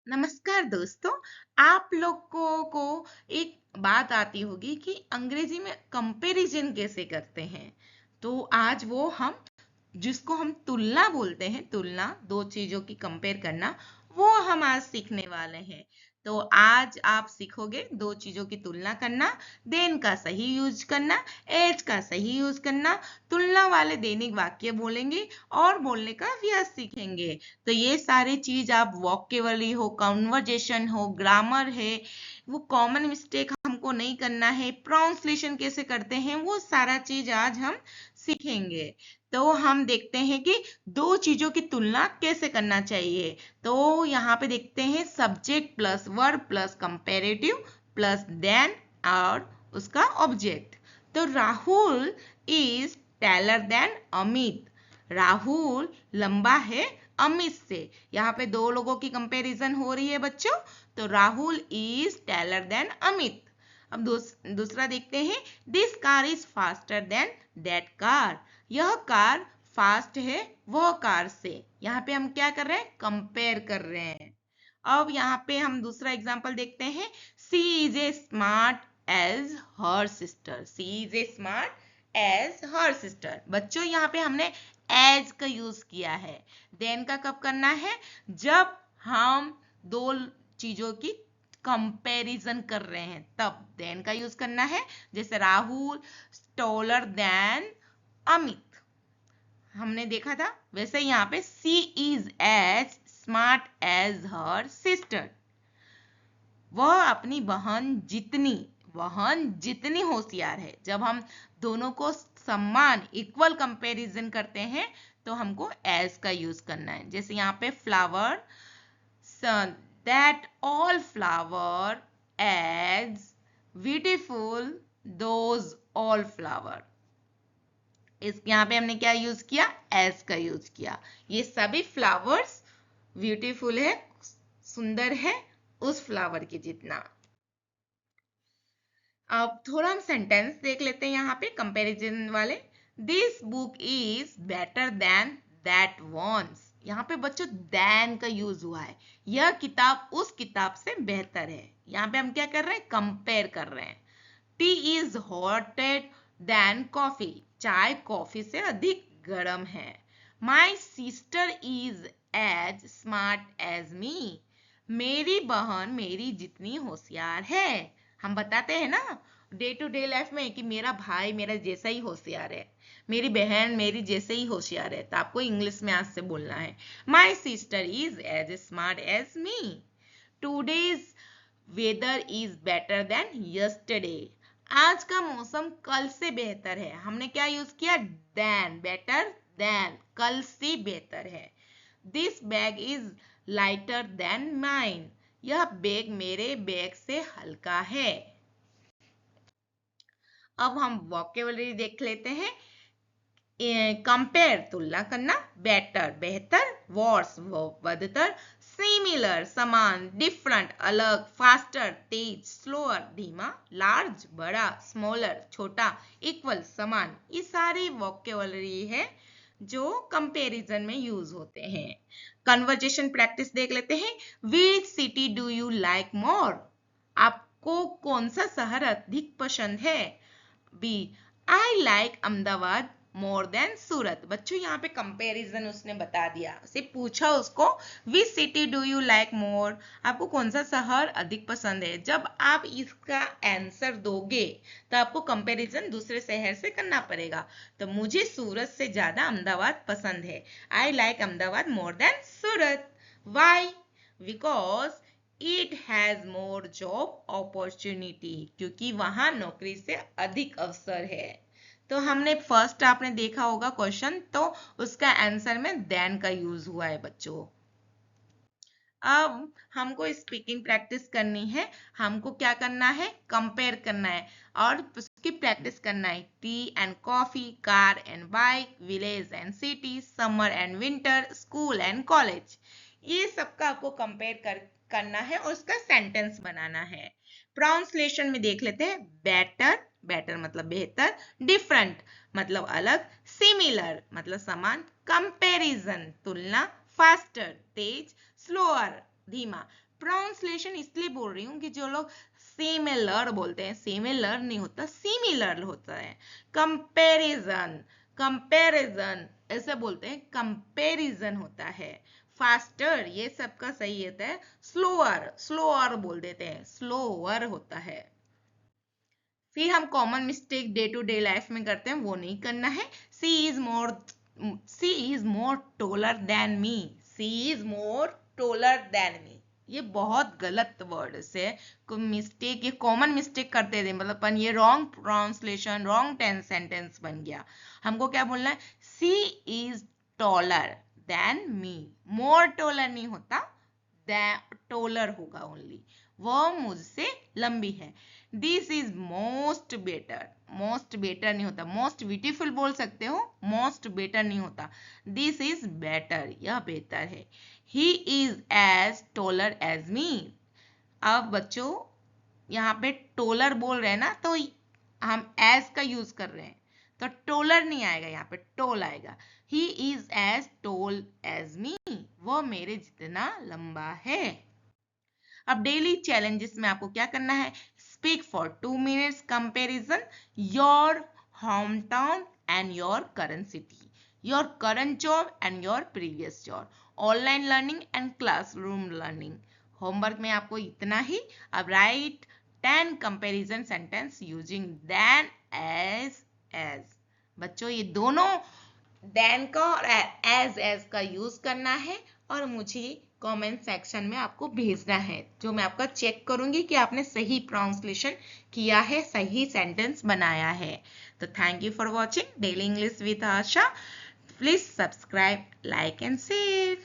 नमस्कार दोस्तों। आप लोगों को एक बात आती होगी कि अंग्रेजी में कंपैरिजन कैसे करते हैं। तो आज वो हम जिसको हम तुलना बोलते हैं, तुलना दो चीजों की कंपेयर करना, वो हम आज सीखने वाले हैं। तो आज आप सीखोगे दो चीजों की तुलना करना, देन का सही यूज करना, एज का सही यूज करना, तुलना वाले दैनिक वाक्य बोलेंगे और बोलने का अभ्यास सीखेंगे। तो ये सारी चीज आप वोकेबलरी हो, कन्वर्जेशन हो, ग्रामर है, वो कॉमन मिस्टेक हमको नहीं करना है, प्रोनाउंसिएशन कैसे करते हैं, वो सारा चीज आज हम सीखेंगे। तो हम देखते हैं कि दो चीजों की तुलना कैसे करना चाहिए। तो यहाँ पे देखते हैं subject plus verb plus comparative plus than और उसका ऑब्जेक्ट। तो Rahul is taller than Amit. Rahul लंबा है अमित से। यहाँ पे दो लोगों की कंपैरिजन हो रही है बच्चों। तो Rahul is taller than Amit. अब दूसरा देखते हैं, this car is faster than that car. यह कार फास्ट है वो कार से। यहाँ पे हम क्या कर रहे हैं, कंपेयर कर रहे हैं। अब यहाँ पे हम दूसरा एग्जांपल देखते हैं, she is a smart as her sister. She is a smart as her sister. बच्चों यहाँ पे हमने एज का यूज किया है। देन का कब करना है, जब हम दो चीजों की कंपैरिजन कर रहे हैं तब देन का यूज करना है। जैसे राहुल टॉलर देन अमित हमने देखा था, वैसे यहाँ पे she is as smart as her sister. वह अपनी बहन जितनी होशियार है। जब हम दोनों को समान इक्वल कंपैरिजन करते हैं तो हमको एज का यूज करना है। जैसे यहाँ पे flower, that all flower as beautiful those all flower. इस यहाँ पे हमने क्या यूज किया, एज का यूज किया। ये सभी फ्लावर्स ब्यूटीफुल है, सुंदर है उस फ्लावर की जितना। अब थोड़ा हम सेंटेंस देख लेते हैं यहाँ पे कंपैरिजन वाले। This book is better than that ones. यहाँ पे बच्चों देन का यूज हुआ है। यह किताब उस किताब से बेहतर है। यहाँ पे हम क्या कर रहे हैं, कंपेयर कर रहे हैं। Tea is hotted than coffee. चाय कॉफी से अधिक गर्म है। My sister is as smart as me. मेरी बहन मेरी जितनी होशियार है। हम बताते हैं ना डे टू डे लाइफ में कि मेरा भाई मेरा जैसा ही होशियार है, मेरी बहन मेरी जैसे ही होशियार है। तो आपको इंग्लिश में आज से बोलना है, my sister is as smart as me. Today's weather is better than yesterday. आज का मौसम कल से बेहतर है। हमने क्या यूज किया, देन, बेटर देन, कल से बेहतर है। This bag is lighter than mine. यह बैग मेरे बैग से हल्का है। अब हम वोकेबलरी देख लेते हैं। कंपेयर तुलना करना, बेटर बेहतर, वर्स बदतर, सिमिलर समान, डिफरेंट अलग, फास्टर तेज, स्लोअर धीमा, लार्ज बड़ा, स्मॉलर छोटा, इक्वल समान, ये सारे वोकेबलरी है जो कंपैरिजन में यूज होते हैं। कन्वर्जेशन प्रैक्टिस देख लेते हैं। Which city do you like more. आपको कौन सा शहर अधिक पसंद है। B, I like Ahmedabad more than Surat. बच्चों यहाँ पे कंपैरिजन उसने बता दिया। उसे पूछा उसको, विच city do you like more, आपको कौन सा शहर अधिक पसंद है। जब आप इसका आंसर दोगे तो आपको कंपैरिजन दूसरे शहर से करना पड़ेगा। तो मुझे सूरत से ज्यादा अहमदाबाद पसंद है। I like Ahmedabad more than Surat. Why, because it has more job opportunity. क्योंकि वहां नौकरी से अधिक अवसर है। तो हमने फर्स्ट आपने देखा होगा क्वेश्चन, तो उसका आंसर में देन का यूज हुआ है बच्चों। अब हमको स्पीकिंग प्रैक्टिस करनी है। हमको क्या करना है, कंपेयर करना है और उसकी प्रैक्टिस करना है। T and coffee, car and bike, village and city, summer and winter, school and college, ये सबका आपको कंपेयर करना है और उसका सेंटेंस बनाना है। प्रोनाउंसिएशन में देख लेते हैं। बेटर, बेटर मतलब बेहतर, डिफरेंट मतलब अलग, सिमिलर मतलब समान, कंपैरिजन तुलना, फास्टर तेज, स्लोअर धीमा, प्रोनाउंसिएशन इसलिए बोल रही हूँ कि जो लोग सिमिलर बोलते हैं, सिमिलर नहीं होता, सिमिलर होता है। कंपैरिजन, कंपैरिजन ऐसे बोलते हैं, कंपैरिजन होता है। फास्टर ये सबका सही होता है। स्लोअर, स्लोअर बोल देते हैं, स्लोअर होता है। फिर हम common mistake day to day life में करते हैं, वो नहीं करना है। She is more taller than me, she is more taller than me, ये बहुत गलत वर्ड है। मिस्टेक, ये कॉमन मिस्टेक करते थे, मतलब अपन ये wrong translation, wrong tense sentence बन गया। हमको क्या बोलना है, she is taller than me, more taller नहीं होता, टोलर होगा ओनली, वह मुझसे लंबी है। This is most better, most better नहीं होता, मोस्ट ब्यूटीफुल बोल सकते हो, मोस्ट बेटर नहीं होता। दिस इज बेटर, यह बेहतर है। ही इज एज टोलर एज मी। अब बच्चों यहाँ पे टोलर बोल रहे हैं ना, तो हम एज का यूज कर रहे हैं, तो टोलर नहीं आएगा, यहाँ पे टोल आएगा। He is as tall as me, वो मेरे जितना लंबा है। अब डेली चैलेंजेस में आपको क्या करना है, speak for 2 minutes comparison your home town and your current city, your current job and your previous job, online learning and classroom learning. Homework में आपको इतना ही। अब write 10 comparison sentence using than as. बच्चों ये दोनों देन का और एज का यूज करना है और मुझे कमेंट सेक्शन में आपको भेजना है, जो मैं आपका चेक करूंगी कि आपने सही प्रोनाउंसिएशन किया है, सही सेंटेंस बनाया है। तो thank you for watching daily English with Asha. Please subscribe, like and share.